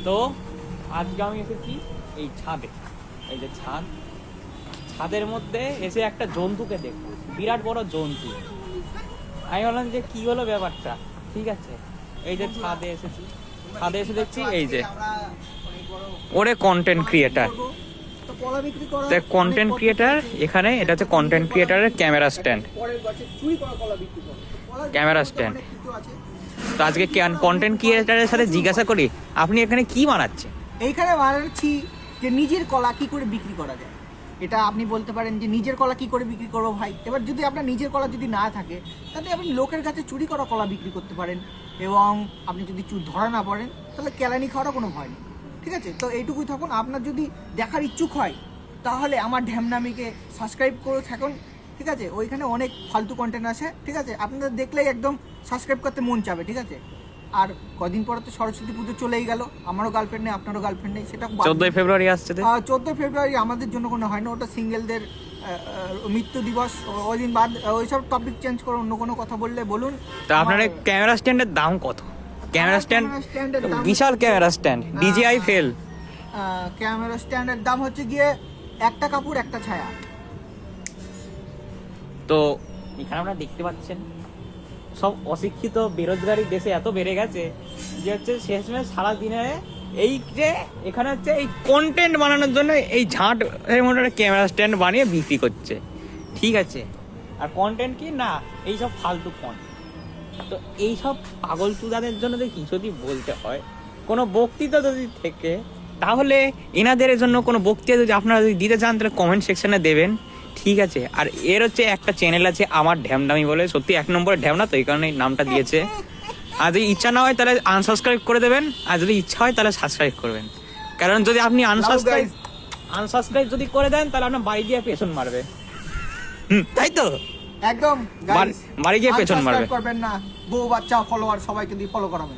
তো আজকে আমি এসেছি এই ছাদে, এই যে ছাদের মধ্যে এসে একটা জন্তুকে দেখবো, বিরাট বড় জন্তু। আমি বললাম যে কি হলো ব্যাপারটা, ঠিক আছে। এই যে ছাদে এসে দেখছি এই যে ওরে কন্টেন্ট ক্রিয়েটার, কন্টেন্ট ক্রিয়েটার এখানে, এটা হচ্ছে কন্টেন্ট ক্রিয়েটারের ক্যামেরা স্ট্যান্ড। তো আজকে কন্টেন্ট ক্রিয়েটারের সাথে জিজ্ঞাসা করি, আপনি এখানে কি বানাচ্ছেন? এইখানে বানাচ্ছি যে নিজের কলা কি করে বিক্রি করা যায়। এটা আপনি বলতে পারেন যে নিজের কলা কি করে বিক্রি করবো ভাই। এবার যদি আপনার নিজের কলা যদি না থাকে, তাহলে আপনি লোকের কাছে চুরি করা কলা বিক্রি করতে পারেন, এবং আপনি যদি ধরা না পড়েন তাহলে কেলানি খাওয়ারও কোনো ভয় নেই, ঠিক আছে। তো এইটুকুই থাকুন। আপনার যদি দেখার ইচ্ছুক হয় তাহলে আমার ঢ্যামনামিকে সাবস্ক্রাইব করে থাকুন, ঠিক আছে। ওইখানে অনেক ফালতু কন্টেন্ট আছে, ঠিক আছে। আপনাদের দেখলেই একদম সাবস্ক্রাইব করতে মন চাবে, ঠিক আছে। আর কদিন পরে তো সরস্বতী পুজো চলেই গেল, আমারও গার্লফ্রেন্ড নেই, আপনারও গার্লফ্রেন্ড নেই, সেটা 14 ফেব্রুয়ারি আসছে। 14 ফেব্রুয়ারি আমাদের জন্য কোনো হয় না, ওটা সিঙ্গেলদের মৃত্যু দিবস। ওই দিন বাদ ওইসব টপিক চেঞ্জ করে অন্য কোনো কথা বললে বলুন। তো আপনার ক্যামেরা স্ট্যান্ডের দাম কত? ক্যামেরা স্ট্যান্ড, বিশাল ক্যামেরা স্ট্যান্ড, DJI ফেল। ক্যামেরা স্ট্যান্ডের দাম হচ্ছে গিয়ে একটা কাপড় একটা ছায়া। তো এখানে আপনারা দেখতে পাচ্ছেন সব অশিক্ষিত বেরোজগারি দেশে এত বেড়ে গেছে যে হচ্ছে শেষমেশ সারাদিনে এই যে এখানে হচ্ছে এই কন্টেন্ট বানানোর জন্য এই ঝাঁট এর মধ্যে একটা ক্যামেরা স্ট্যান্ড বানিয়ে বিক্রি করছে, ঠিক আছে। আর কন্টেন্ট কি না, এইসব ফালতু কন্টেন্ট। তো এইসব পাগল চুদাদের জন্য যদি যদি বলতে হয় কোনো বক্তৃতা যদি থেকে, তাহলে এনাদের জন্য কোনো বক্তৃতা যদি আপনারা যদি দিতে চান তাহলে কমেন্ট সেকশনে দেবেন, ঠিক আছে। আর এর হচ্ছে একটা চ্যানেল আছে আমার ঢ্যামনামি বলে, সত্যি 1 নম্বরের ঢ্যামনা, তো এই কারণে নামটা দিয়েছে। আর যদি ইচ্ছা না হয় তাহলে আনসাবস্ক্রাইব করে দেবেন, আর যদি ইচ্ছা হয় তাহলে সাবস্ক্রাইব করবেন। কারণ যদি আপনি আনসাবস্ক্রাইব যদি করে দেন তাহলে আপনার বাড়ি গিয়ে পেছন মারবে, তাই তো একদম বাড়ি গিয়ে পেছন মারবে। করবেন না, বউ বাচ্চা ফলোয়ার সবাইকে দিয়ে ফলো করাবেন।